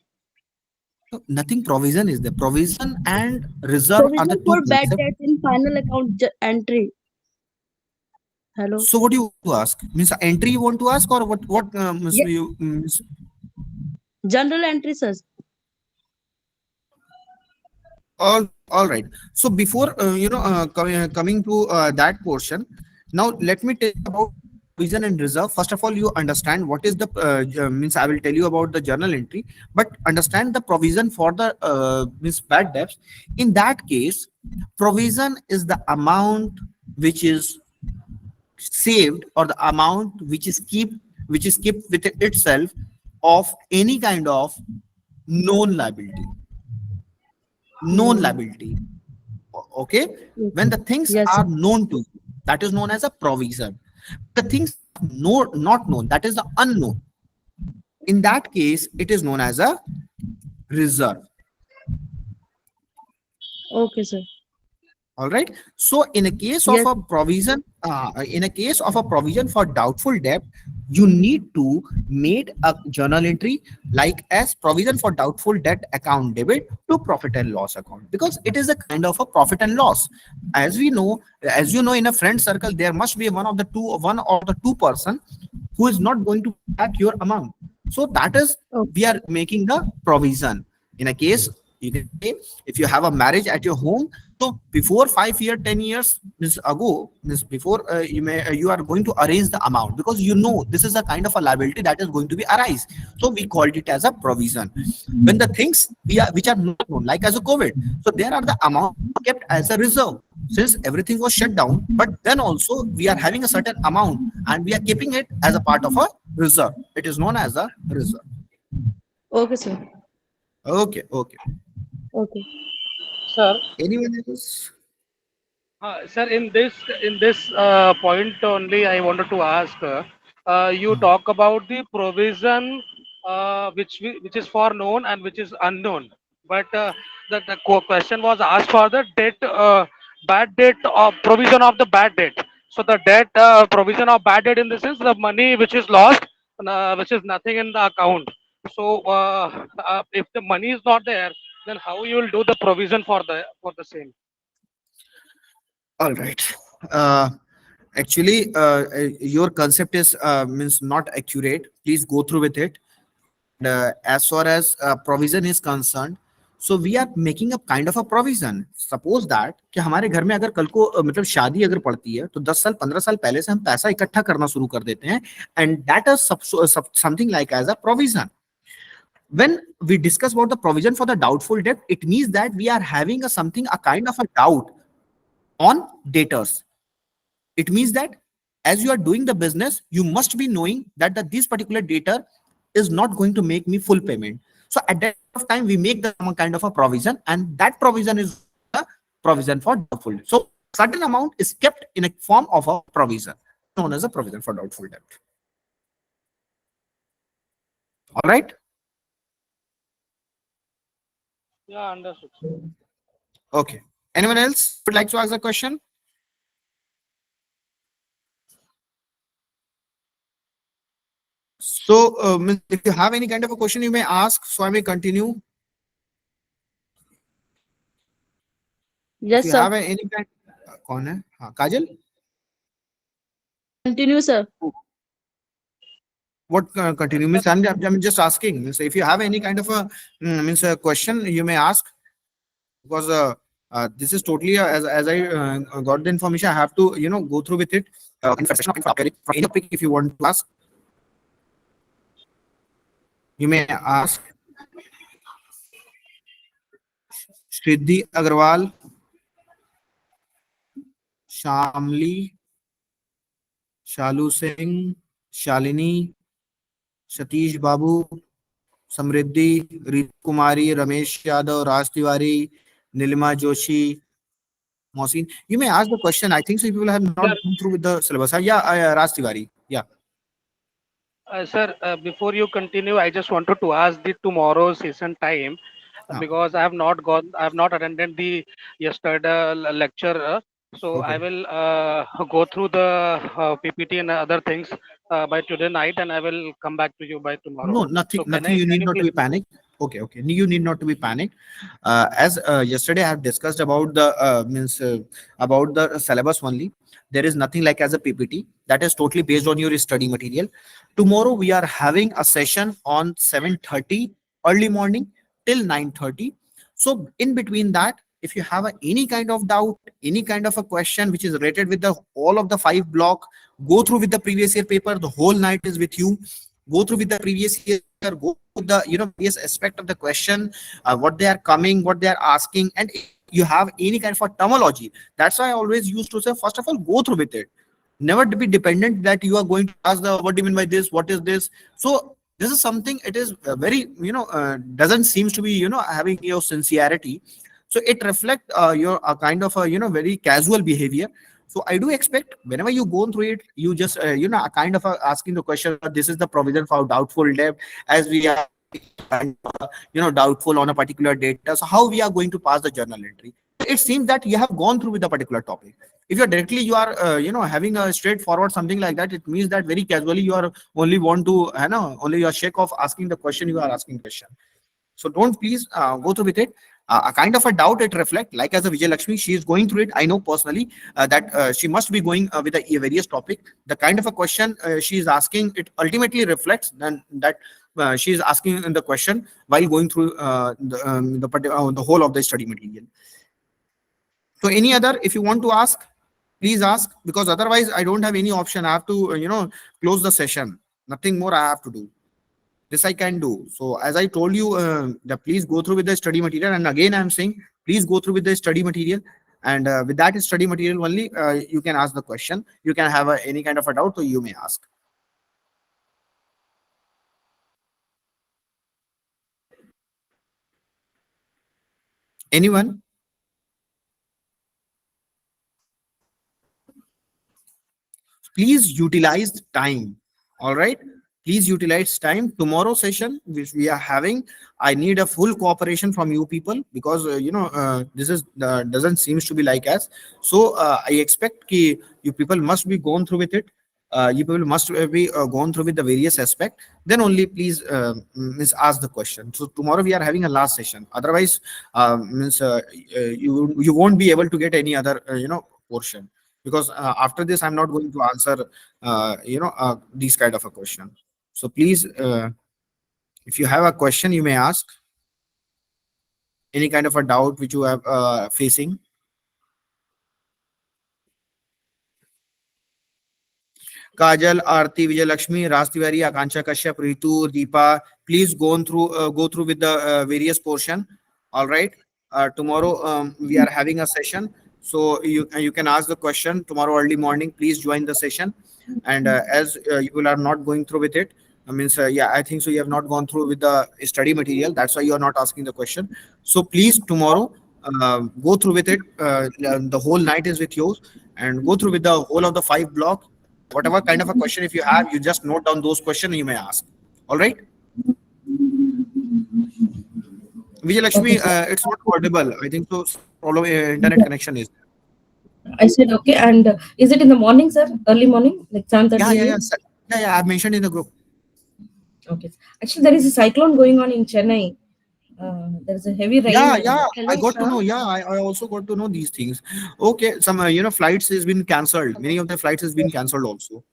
Speaker 1: No, nothing provision is there. Provision and reserve are the
Speaker 5: Provision
Speaker 1: two
Speaker 5: for bad
Speaker 1: concepts.
Speaker 5: debts in final account entry. Hello.
Speaker 1: So what do you want to ask? Means entry you want to ask or what means
Speaker 5: Yeah.
Speaker 1: you means
Speaker 5: General entry, sir.
Speaker 1: all right. So before coming to that portion, now let me tell you about provision and reserve. First of all, you understand what is the means. I will tell you about the journal entry, but understand the provision for the means bad debts. In that case, provision is the amount which is saved or the amount which is kept with itself of any kind of known liability. Known liability. Okay, when the things
Speaker 5: Yes, sir.
Speaker 1: are known to you, that is known as a provision. The things not known, that is the unknown. In that case, it is known as a reserve.
Speaker 5: Okay, sir.
Speaker 1: All right. So
Speaker 5: Yes.
Speaker 1: in a case of a provision for doubtful debt, you need to make a journal entry like as provision for doubtful debt account debit to profit and loss account, because it is a kind of a profit and loss. As we know, as you know, in a friend circle, there must be one or the two person who is not going to pay back your amount. So that is,
Speaker 5: Oh,
Speaker 1: we are making the provision. In a case, you can say, if you have a marriage at your home, so before 5 years, 10 years means ago, means before you are going to arrange the amount, because you know this is a kind of a liability that is going to be arise. So we called it as a provision. When the things which are not known, like as a COVID, so there are the amount kept as a reserve since everything was shut down. But then also we are having a certain amount and we are keeping it as a part of a reserve. It is known as a reserve.
Speaker 5: okay, sir.
Speaker 1: Okay, okay.
Speaker 5: Okay.
Speaker 6: Sir,
Speaker 1: Anyone else?
Speaker 6: sir, in this point only, I wanted to ask. You
Speaker 1: Hmm.
Speaker 6: talk about the provision which is for known and which is unknown, but the question was asked for the debt, bad debt or provision of the bad debt. So the debt provision of bad debt in the sense the money which is lost, which is nothing in the account. So if the money is not there, then how you will do the provision for the same?
Speaker 1: All right. Uh, Actually, your concept is means not accurate. Please go through with it. As far as provision is concerned, so we are making a kind of a provision. Suppose that कि हमारे घर में अगर कल को मतलब शादी अगर पड़ती है, तो 10 साल 15 साल पहले से हम पैसा इकट्ठा करना शुरू कर देते हैं, and that is something like as a provision. When we discuss about the provision for the doubtful debt, it means that we are having a kind of a doubt on debtors. It means that as you are doing the business, you must be knowing that this particular debtor is not going to make me full payment. So at that time, we make the some kind of a provision, and that provision is a provision for doubtful debt. So certain amount is kept in a form of a provision known as a provision for doubtful debt. All right.
Speaker 6: Yeah, understood, sir.
Speaker 1: Okay. Anyone else would like to ask a question? So, if you have any kind of a question, you may ask. So I may continue. If
Speaker 5: Yes,
Speaker 1: you
Speaker 5: sir.
Speaker 1: have any kind, कौन है? हाँ, काजल.
Speaker 5: Continue, sir.
Speaker 1: What continue means? I'm just asking. Means if you have any kind of a means a question, you may ask, because this is totally as I got the information, I have to go through with it. For any topic, if you want to ask, you may ask. Siddhi Agarwal, Shamli, Shalu Singh, Shalini, Satish Babu, Samriddhi, Ritu Kumari, Ramesh Yadav, Raj Tiwari, Nilima Joshi, Mohsin. You may ask the question. I think so people have not
Speaker 6: Sir,
Speaker 1: gone through with the syllabus. Yeah, Raj Tiwari. Yeah.
Speaker 6: sir, before you continue, I just wanted to ask the tomorrow session time
Speaker 1: Ah,
Speaker 6: because I have not attended the yesterday lecture. So I
Speaker 1: okay.
Speaker 6: will go through the PPT and other things by today night, and I will come back to you by tomorrow.
Speaker 1: No, nothing,
Speaker 6: So
Speaker 1: nothing. You
Speaker 6: can
Speaker 1: need
Speaker 6: you
Speaker 1: not to
Speaker 6: please?
Speaker 1: be panicked. Okay, okay. You need not to be panicked. As yesterday I have discussed about the means about the syllabus only. There is nothing like as a PPT. That is totally based on your study material. Tomorrow we are having a session on 7:30 early morning till 9:30. So in between that, if you have any kind of doubt, any kind of a question which is related with the all of the five block, go through with the previous year paper. The whole night is with you. Go through with the previous year, go through the various aspect of the question, what they are coming, what they are asking, and if you have any kind of a terminology, that's why I always used to say, first of all, go through with it. Never to be dependent that you are going to ask the what do you mean by this, what is this. So this is something, it is very doesn't seems to be having your sincerity. So it reflect your kind of a very casual behavior. So I do expect whenever you go through it, you just kind of asking the question, this is the provision for doubtful debt, as we are kind of, doubtful on a particular data. So how we are going to pass the journal entry? it seems that you have gone through with the particular topic. If you're directly you are having a straightforward something like that, it means that very casually you are only want to only your shake of asking the question, you are asking question. So don't please go through with it. A kind of a doubt it reflect, like as a Vijay Lakshmi, she is going through it. I know personally that she must be going with a various topic. The kind of a question she is asking, it ultimately reflects then that she is asking the question while going through the whole of the study material. So any other, if you want to ask, please ask, because otherwise I don't have any option. I have to close the session. Nothing more I have to do. This I can do. So as I told you, that please go through with the study material. And again, I'm saying, please go through with the study material. And with that study material only, you can ask the question. You can have any kind of a doubt, so you may ask. Anyone? Please utilize time. All right. Please utilize time. Tomorrow session which we are having, I need a full cooperation from you people, because this is doesn't seems to be like us. So I expect ki you people must be gone through with it. You people must be gone through with the various aspect. Then only please means ask the question. So tomorrow we are having a last session. Otherwise, means you won't be able to get any other portion, because after this I'm not going to answer these kind of a question. So please, if you have a question, you may ask any kind of a doubt which you have facing. Kajal, Aarti, Vijay Lakshmi, Raj Tiwari, Akansha Kashyap, Ritu, Deepa, please go through with the various portion. All right. Tomorrow we are having a session, so you can ask the question tomorrow early morning. Please join the session, and as you are not going through with it, means yeah, I think so. You have not gone through with the study material. That's why you are not asking the question. So please tomorrow go through with it. The whole night is with you, and go through with the whole of the 5 block. Whatever kind of a question if you have, you just note down those questions and you may ask. All right. Vijay Lakshmi,
Speaker 5: Okay, sir.
Speaker 1: it's not audible. I think so. Problem internet connection is.
Speaker 5: I said okay. And is it in the morning, sir? Early morning, like 7:30
Speaker 1: Yeah, yeah, yeah.
Speaker 5: a.m.?
Speaker 1: Yeah, yeah. I've mentioned in the group.
Speaker 5: Okay. Actually, there is a cyclone going on in Chennai. There is a heavy
Speaker 1: Yeah,
Speaker 5: rain.
Speaker 1: yeah. I
Speaker 4: Hello,
Speaker 1: got to
Speaker 4: sir.
Speaker 1: know. Yeah, I also got to know these things. Okay, some flights has been cancelled. Many of the flights has been cancelled also.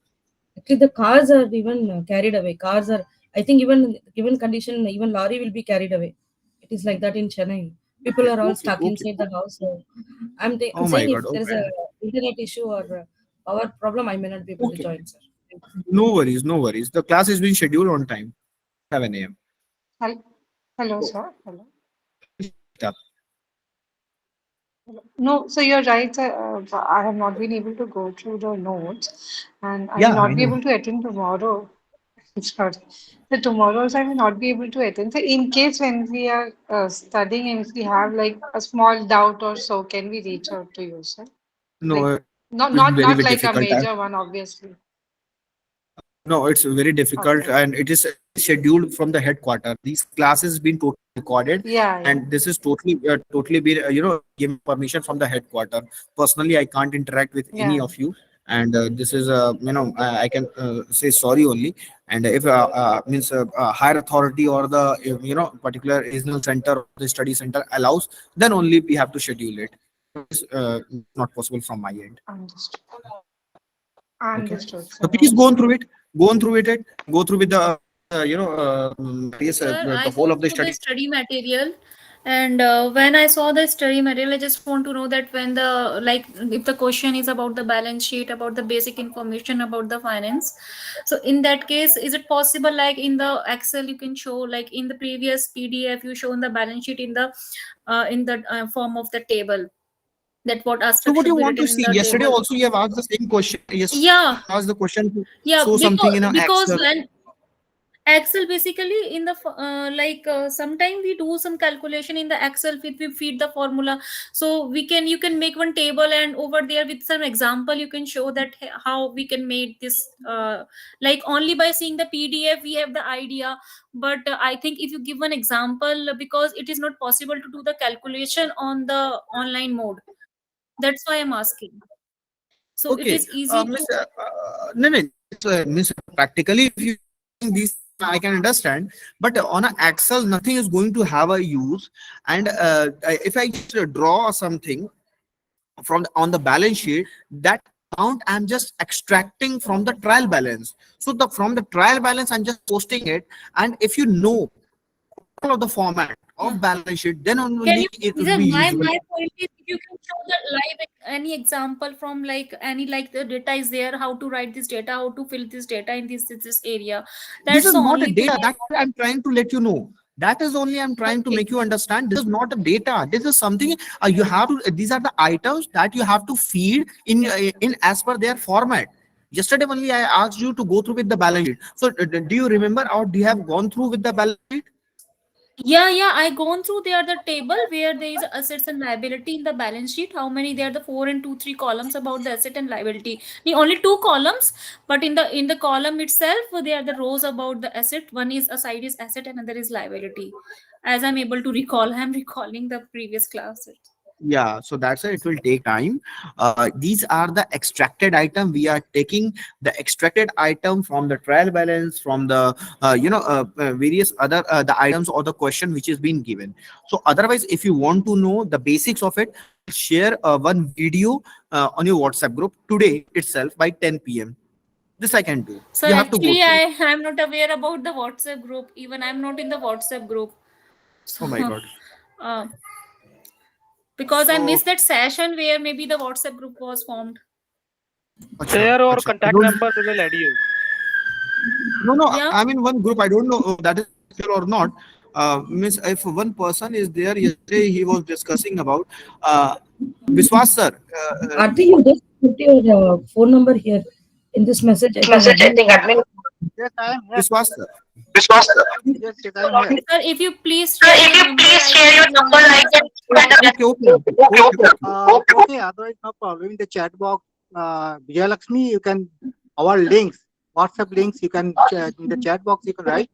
Speaker 5: Actually, the cars are even carried away. Cars are, I think, even given condition, even lorry will be carried away. It is like that in Chennai. People
Speaker 1: Okay,
Speaker 5: are all
Speaker 1: okay,
Speaker 5: stuck
Speaker 1: okay.
Speaker 5: inside the house. So I'm
Speaker 1: Oh my
Speaker 5: saying
Speaker 1: God.
Speaker 5: if there is
Speaker 1: Okay,
Speaker 5: a internet issue or power problem, I may not be able to
Speaker 1: okay.
Speaker 5: join, sir.
Speaker 1: No worries, no worries. The class has been scheduled on time, 7 a.m.
Speaker 7: Hello,
Speaker 1: So
Speaker 7: sir. Hello.
Speaker 1: please pick up.
Speaker 7: No, so you're right, sir. I have not been able to go through the notes, and I will
Speaker 1: Yeah, I
Speaker 7: not be
Speaker 1: know.
Speaker 7: able to attend tomorrow. Sorry. So tomorrow, I will not be able to attend. So in case when we are studying and if we have like a small doubt or so, can we reach out to you, sir?
Speaker 1: No,
Speaker 7: Like not
Speaker 1: it's
Speaker 7: not
Speaker 1: very,
Speaker 7: not
Speaker 1: very
Speaker 7: like a
Speaker 1: difficult.
Speaker 7: major one, obviously.
Speaker 1: No, it's very difficult,
Speaker 7: Okay.
Speaker 1: and it is scheduled from the headquarter. These classes been totally recorded,
Speaker 7: Yeah, yeah,
Speaker 1: and this is totally been given permission from the headquarter. Personally, I can't interact with any
Speaker 7: yeah.
Speaker 1: of you, and this is I can say sorry only. And if means higher authority or the particular regional center or the study center allows, then only we have to schedule it. It's not possible from my end.
Speaker 7: Understood.
Speaker 1: Okay.
Speaker 7: Understood,
Speaker 1: So
Speaker 7: sir.
Speaker 1: please go on
Speaker 7: Understood.
Speaker 1: through it. Go on through it. Go through with the various
Speaker 3: Sir, I
Speaker 1: the whole
Speaker 3: go
Speaker 1: of the
Speaker 3: through the
Speaker 1: study.
Speaker 3: study material, and when I saw the study material, I just want to know that when the like if the question is about the balance sheet, about the basic information about the finance, so in that case, is it possible like in the Excel you can show like in the previous PDF you shown the balance sheet in the form of the table that what
Speaker 1: So
Speaker 3: aspect
Speaker 1: what
Speaker 3: should
Speaker 1: you
Speaker 3: be
Speaker 1: want to
Speaker 3: written in
Speaker 1: see?
Speaker 3: the
Speaker 1: Yesterday
Speaker 3: table?
Speaker 1: also you have asked the same question. Yesterday
Speaker 3: Yeah,
Speaker 1: you asked the question to
Speaker 3: yeah,
Speaker 1: show something in an
Speaker 3: because
Speaker 1: Excel.
Speaker 3: when Excel basically in the sometime we do some calculation in the Excel if we feed the formula. So we can, you can make one table, and over there with some example you can show that how we can make this, like only by seeing the PDF we have the idea. But I think if you give an example, because it is not possible to do the calculation on the online mode, that's why I'm asking. So it
Speaker 1: Okay,
Speaker 3: is easy to.
Speaker 1: Miss, no, no, Miss, practically, if you these, I can understand, but on an Excel, nothing is going to have a use. And if I just draw something from on the balance sheet, that amount I'm just extracting from the trial balance. So the from the trial balance, I'm just posting it. And if you know all of the format of balance sheet, then
Speaker 3: Can
Speaker 1: only
Speaker 3: you,
Speaker 1: it will
Speaker 3: sir,
Speaker 1: be usable.
Speaker 3: my point is, if you can show the live any example from like any, like the data is there, how to write this data, how to fill this data in this area.
Speaker 1: This
Speaker 3: That's
Speaker 1: is
Speaker 3: the
Speaker 1: not a
Speaker 3: only thing.
Speaker 1: data. That I'm trying to let you know. That is only I'm trying to
Speaker 3: Okay.
Speaker 1: make you understand. This is not a data. This is something you have to. These are the items that you have to feed in as per their format. Yesterday only I asked you to go through with the balance sheet. So do you remember, or do you have gone through with the balance sheet?
Speaker 3: Yeah, I gone through there the table where there is assets and liability in the balance sheet. How many there are, the 4 and 2, 3 columns about the asset and liability. Only 2 columns, but in the column itself there are the rows about the asset. One is a side is asset, and another is liability. As I'm able to recall, I'm recalling the previous class.
Speaker 1: Yeah, so that's why it will take time. These are the extracted item. We are taking the extracted item from the trial balance, from the various other the items or the question which is being given. So otherwise, if you want to know the basics of it, share one video on your WhatsApp group today itself by 10 p.m. This I can do.
Speaker 3: Sir,
Speaker 1: You have to go
Speaker 3: actually,
Speaker 1: through.
Speaker 3: I'm not aware about the WhatsApp group. Even I'm not in the WhatsApp group. So,
Speaker 1: Oh my God.
Speaker 3: uh, because I
Speaker 1: So,
Speaker 3: missed that session where maybe the WhatsApp group was formed.
Speaker 1: acha,
Speaker 6: Share your
Speaker 1: acha. I
Speaker 6: contact
Speaker 1: don't.
Speaker 6: number. We will add you.
Speaker 1: No, no,
Speaker 3: Yeah.
Speaker 1: I'm in one group. I don't know that is official or not. Miss, if one person is there, yesterday he was discussing about Biswas sir.
Speaker 5: Aarti, you just put your phone number here in this message. I think admin.
Speaker 8: Yes, I am here.
Speaker 1: Biswas sir.
Speaker 8: Yes, yes, I am here.
Speaker 3: Sir, if you please share your number, I can join the WhatsApp.
Speaker 1: Okay, okay.
Speaker 8: Okay, otherwise no problem. In the chat box, Vijayalakshmi, you can, our links, WhatsApp links, you can, in the chat box, you can write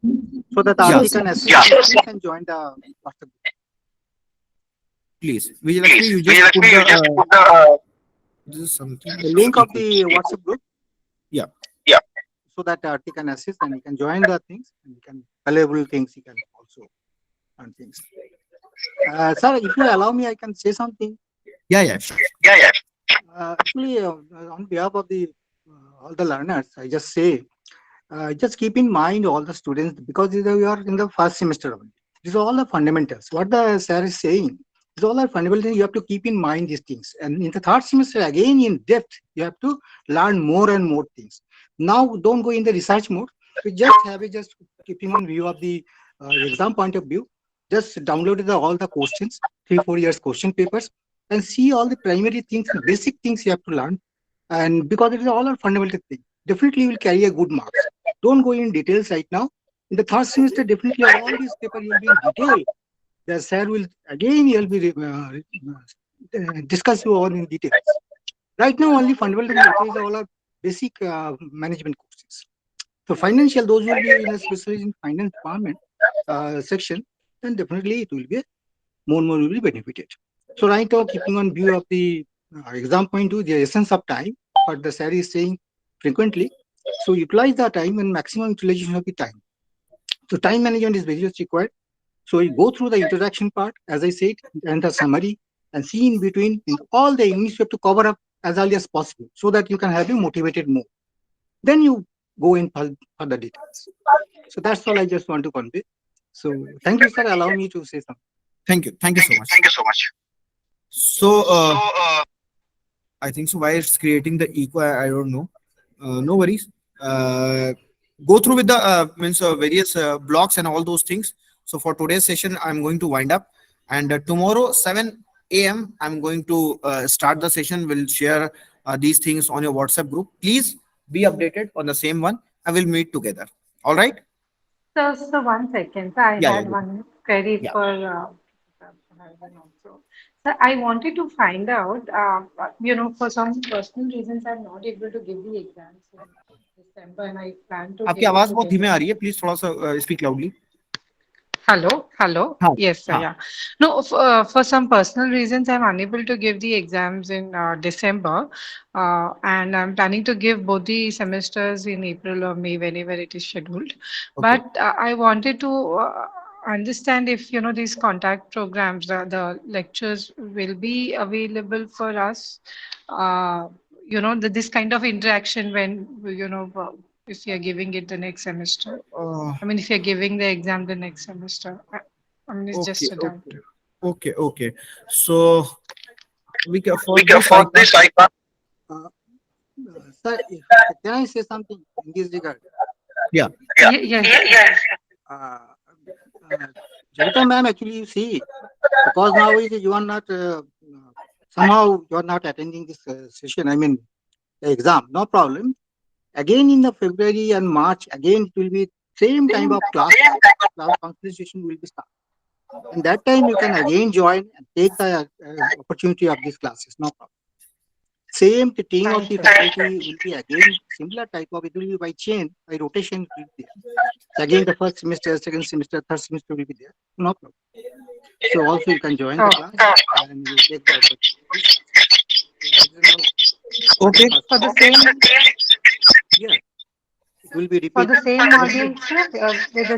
Speaker 8: so that
Speaker 1: Yeah,
Speaker 8: Aarti can assist you can join the WhatsApp.
Speaker 1: please. Vijayalakshmi, you just put the. This is something.
Speaker 8: The link of the WhatsApp group.
Speaker 1: Yeah.
Speaker 8: So that Aarti can assist and you can join the things and you can valuable things you can also learn things. Sir, if you allow me, I can say something.
Speaker 1: Yeah, sure.
Speaker 8: Actually, on behalf of the all the learners, I just say, just keep in mind all the students because we are in the first semester only. These are all the fundamentals. What the sir is saying, these all are fundamental. You have to keep in mind these things. And in the third semester, again in depth, you have to learn more and more things. Now, don't go in the research mode. You just have it just keeping on view of the exam point of view. Just download all the questions, 3-4 years question papers, and see all the primary things, basic things you have to learn. And because it is all a fundamental thing, definitely you will carry a good marks. Don't go in details right now. In the third semester, definitely all these papers you will be in detail. The sir will again he will be discuss you all in details. Right now, only fundamental is all our basic management courses. So financial, those will be in a specialized in finance department section, then definitely it will be more and more will be benefited. So right now, keeping on view of the exam point two, the essence of time, but the sir is saying frequently. So utilize the time and maximum utilization of the time. So time management is very much required. So you go through the introduction part, as I said, and the summary, and see in between in all the units you have to cover up as early as possible, so that you can have a motivated more. Then you go in further details. So that's all I just want to convey. So thank you, sir. Allow me to say something.
Speaker 1: Thank you so much. So, I think so. Why it's creating the echo, I don't know. No worries. Go through with the means various blocks and all those things. So for today's session, I'm going to wind up, and tomorrow 7 a.m. I'm going to start the session. We'll share these things on your WhatsApp group. Please be updated on the same one. I will meet together. All right.
Speaker 7: So 1 second. So I
Speaker 1: Yeah, yeah,
Speaker 7: had one query
Speaker 1: yeah.
Speaker 7: for Harvin also. So I wanted to find out, for some personal reasons, I'm not able to give the exams in December, and I plan to
Speaker 1: आपकी
Speaker 7: give it
Speaker 1: आवाज
Speaker 7: to
Speaker 1: बहुत धीमे
Speaker 7: them.
Speaker 1: आ रही है, please थोड़ा सा speak loudly.
Speaker 7: Hello, hello.
Speaker 1: हाँ,
Speaker 7: Yes, sir.
Speaker 1: हाँ.
Speaker 7: Yeah. No, for some personal reasons, I'm unable to give the exams in December, and I'm planning to give both the semesters in April or May, whenever it is scheduled.
Speaker 1: Okay.
Speaker 7: But I wanted to understand if these contact programs, the lectures will be available for us. This kind of interaction when if you're giving it the next semester.
Speaker 1: Uh,
Speaker 7: I mean, if you're giving the exam the next semester, I mean, it's
Speaker 1: okay,
Speaker 7: just a doubt.
Speaker 1: okay, okay, okay. So we can, for this I can't.
Speaker 8: Uh, sir, can I say something in this regard?
Speaker 1: Yeah.
Speaker 7: Yes.
Speaker 8: Uh, uh, Jarita ma'am, actually, you see, because now you are not somehow you are not attending this session. I mean, the exam, no problem. Again in the February and March, again it will be same kind of class consultation will be started. And that time you can again join and take the opportunity of these classes, no problem. Same the team of
Speaker 7: Fine,
Speaker 8: the
Speaker 7: sir.
Speaker 8: faculty will be again similar type of, it will be by chain, by rotation it will be there. So again the first semester, second semester, third semester will be there, no problem. So also you can join the
Speaker 7: Oh,
Speaker 8: class and you take the opportunity.
Speaker 1: Okay.
Speaker 7: for the same
Speaker 8: Yes, it will be
Speaker 7: for the
Speaker 8: repeated.
Speaker 7: same module, sir. With the